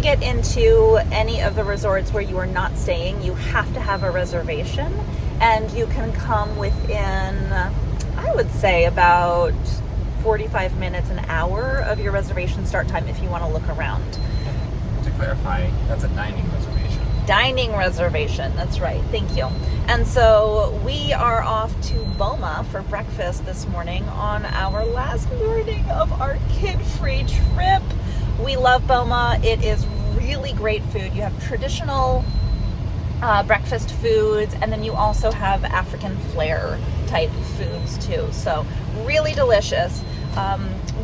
get into any of the resorts where you are not staying, you have to have a reservation, and you can come within, I would say, about 45 minutes, an hour of your reservation start time if you want to look around. To clarify, that's a dining reservation. Dining reservation, that's right, thank you. And so we are off to Boma for breakfast this morning on our last morning of our kid-free trip. We love Boma. It is really great food. You have traditional breakfast foods, and then you also have African flair type foods too. So really delicious.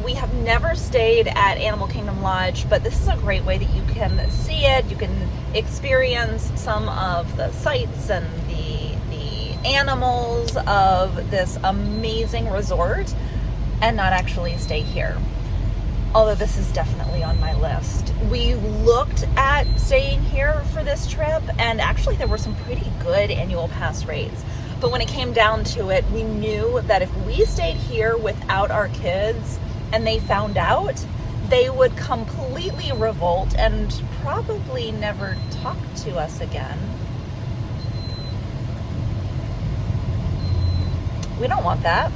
We have never stayed at Animal Kingdom Lodge, but this is a great way that you can see it. You can experience some of the sights and the animals of this amazing resort and not actually stay here. Although this is definitely on my list. We looked at staying here for this trip, and actually there were some pretty good annual pass rates. But when it came down to it, we knew that if we stayed here without our kids and they found out, they would completely revolt and probably never talk to us again. We don't want that.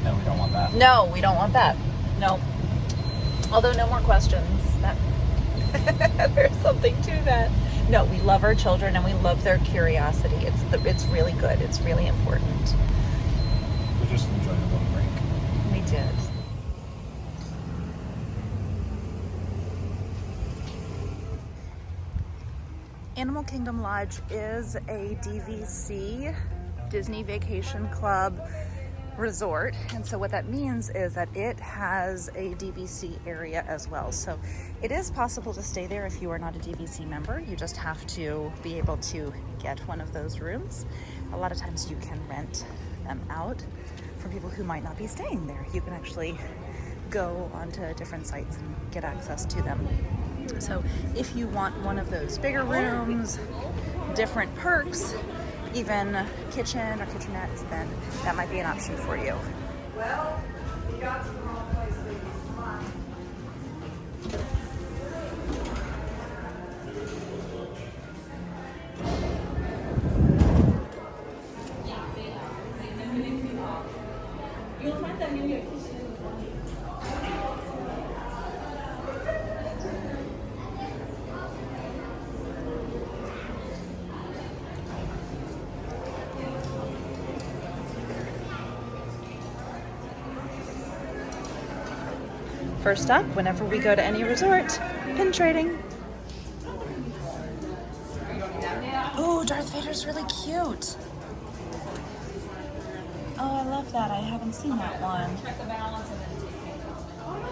No, we don't want that. No, we don't want that. No. Although no more questions. There's something to that. No, we love our children and we love their curiosity. It's really good. It's really important. We just enjoyed a little break. We did. Animal Kingdom Lodge is a DVC, Disney Vacation Club resort, and so what that means is that it has a DVC area as well. So it is possible to stay there if you are not a DVC member. You just have to be able to get one of those rooms. A lot of times you can rent them out for people who might not be staying there. You can actually go onto different sites and get access to them. So if you want one of those bigger rooms, different perks, even kitchen or kitchenettes, then that might be an option for you. Well, we got to the wrong place, ladies. Come on. You'll find that in your kitchen. First up, whenever we go to any resort, pin trading. Oh, Darth Vader's really cute. Oh, I love that. I haven't seen that one.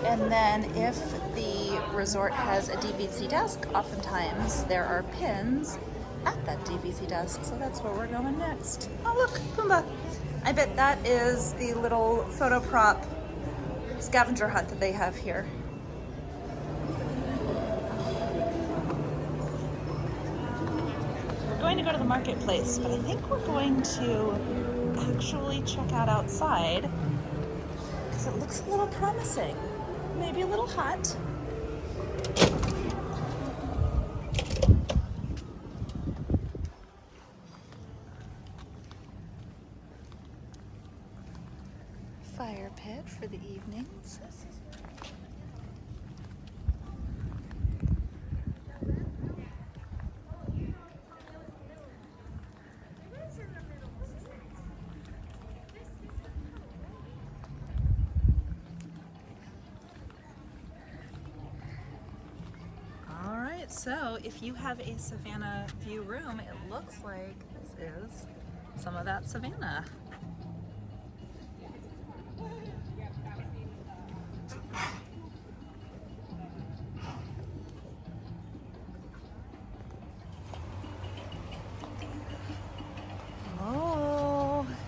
And then if the resort has a DVC desk, oftentimes there are pins at that DVC desk. So that's where we're going next. Oh, look, Pumbaa. I bet that is the little photo prop scavenger hunt that they have here. We're going to go to the marketplace, but I think we're going to actually check out outside because it looks a little promising. Maybe a little hot. Fire pit for the evenings. All right, so if you have a Savannah view room, it looks like this is some of that Savannah.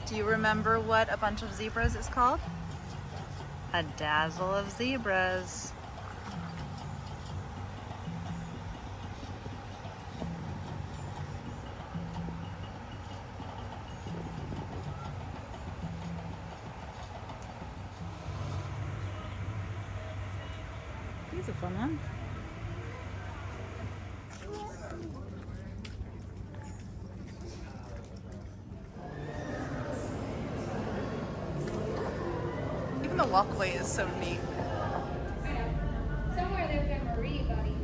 Do you remember what a bunch of zebras is called? A dazzle of zebras. a fun one. Even the walkway is so neat. Somewhere there's a Marie buddy.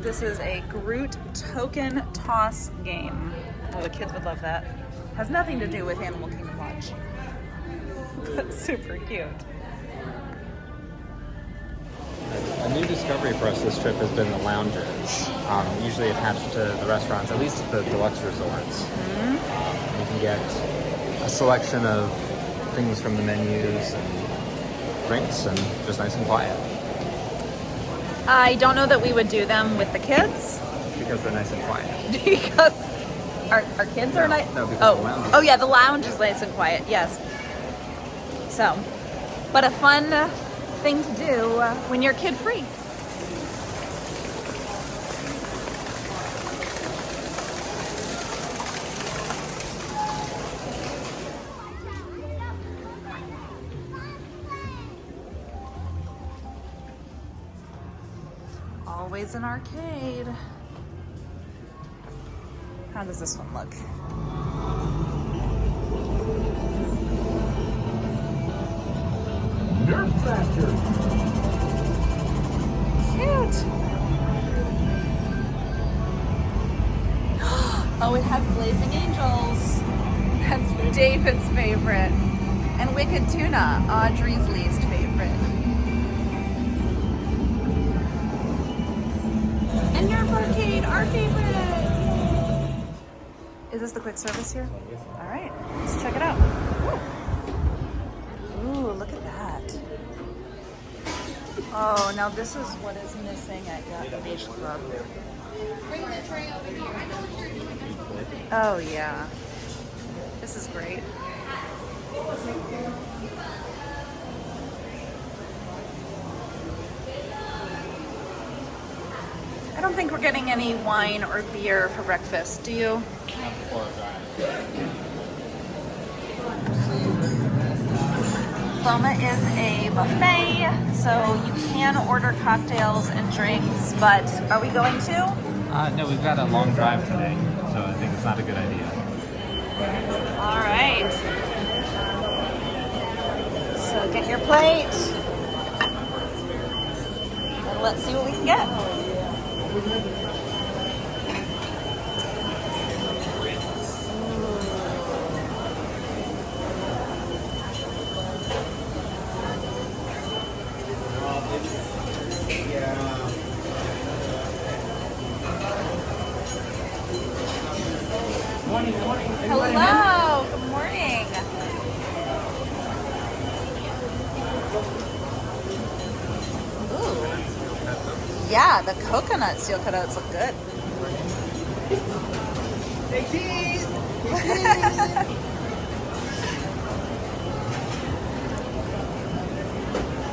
This is a Groot token toss game. Oh, the kids would love that. Has nothing to do with Animal Kingdom Lodge. But super cute. A new discovery for us this trip has been the lounges, usually attached to the restaurants, at least at the Deluxe Resorts. You can get a selection of things from the menus and drinks, and just nice and quiet. I don't know that we would do them with the kids. Because they're nice and quiet. Because our kids are nice. No, because the lounge is oh yeah, the lounge is nice and quiet. Yes. So, but a fun thing to do when you're kid free. Always an arcade. How does this one look? Nerf Blaster. Cute. Oh, it has Blazing Angels. That's David's favorite. And Wicked Tuna, Audrey's least favorite. And Nerf Arcade, our favorite. Is this the quick service here? All right, let's check it out. Ooh, look at that. Oh, now this is what is missing at Yacht Beach Club. Bring the tray over here. I know what you're doing. Oh, yeah. This is great. I don't think we're getting any wine or beer for breakfast, do you? Not before Boma is a buffet, so you can order cocktails and drinks, but are we going to? No, we've got a long drive today, so I think it's not a good idea. All right. So get your plate. And let's see what we can get. Hello, good morning. Ooh. Yeah, the coconut steel cutouts look good. Big cheese!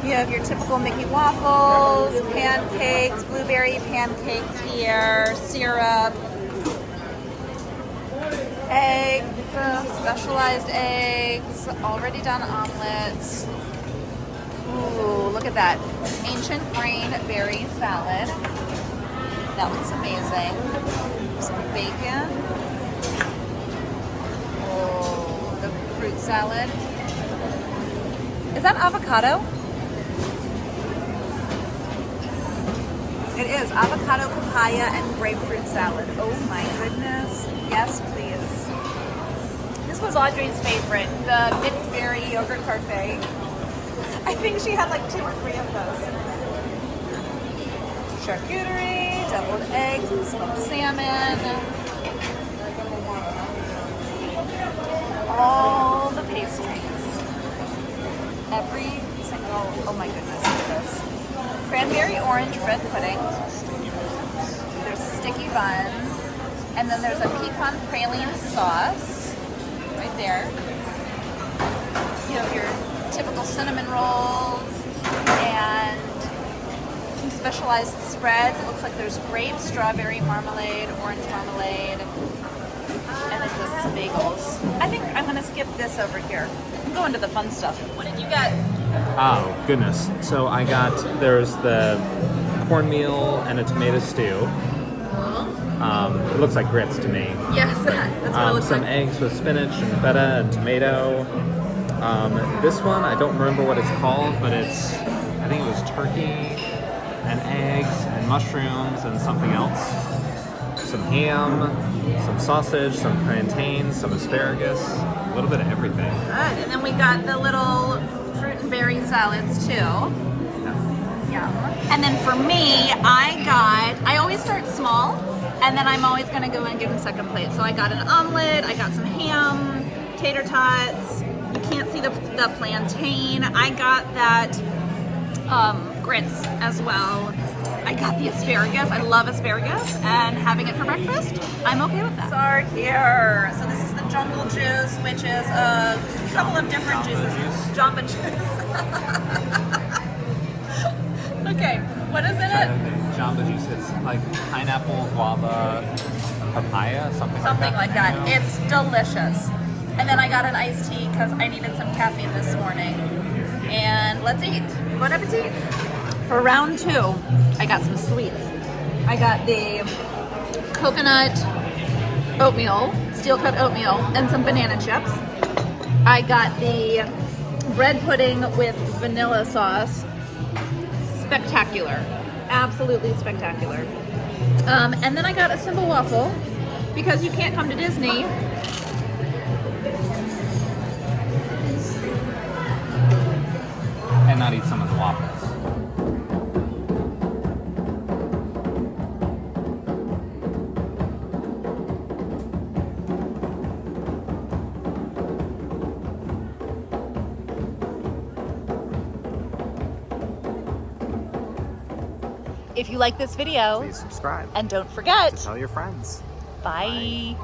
You have your typical Mickey waffles, pancakes, blueberry pancakes here, syrup, eggs, specialized eggs, already done omelets. Ooh, look at that. Ancient grain berry salad. That looks amazing. Some bacon. Oh, the fruit salad. Is that avocado? It is avocado, papaya, and grapefruit salad. Oh my goodness. Yes, please. This was Audrey's favorite, the mixed berry yogurt parfait. I think she had like 2 or 3 of those. Charcuterie, deviled eggs, and smoked salmon. All the pastries. Every single, oh my goodness, look at this. Cranberry orange bread pudding. There's sticky buns. And then there's a pecan praline sauce right there. You have your typical cinnamon rolls and specialized spreads. It looks like there's grape, strawberry marmalade, orange marmalade, and it says bagels. I think I'm gonna skip this over here. I'm going to the fun stuff. What did you get? Oh, goodness. So there's the cornmeal and a tomato stew. It looks like grits to me. Yes, that's what it looks Some like. eggs with spinach and feta and tomato. This one, I don't remember what it's called, but I think it was turkey and eggs and mushrooms and something else. Some ham, some sausage, some plantains, some asparagus, a little bit of everything. Good. And then we got the little fruit and berry salads too. Yum. And then for me, I always start small, and then I'm always gonna go and give them second plate. So I got an omelet, I got some ham, tater tots. You can't see the plantain. I got that grits as well. I got the asparagus. I love asparagus, and having it for breakfast, I'm okay with that. Are here. So this is the jungle juice, which is a couple of different juices. Jamba juice. Okay, what is in it? Jamba juice. It's like pineapple, guava, papaya, something Like that. It's delicious. And then I got an iced tea because I needed some caffeine this morning. And let's eat. Bon appetit. For round 2, I got some sweets. I got the coconut oatmeal, steel cut oatmeal, and some banana chips. I got the bread pudding with vanilla sauce. Spectacular. Absolutely spectacular. And then I got a simple waffle because you can't come to Disney and not eat some of the waffles. if you like this video. Please subscribe. And don't forget, Tell your friends. bye.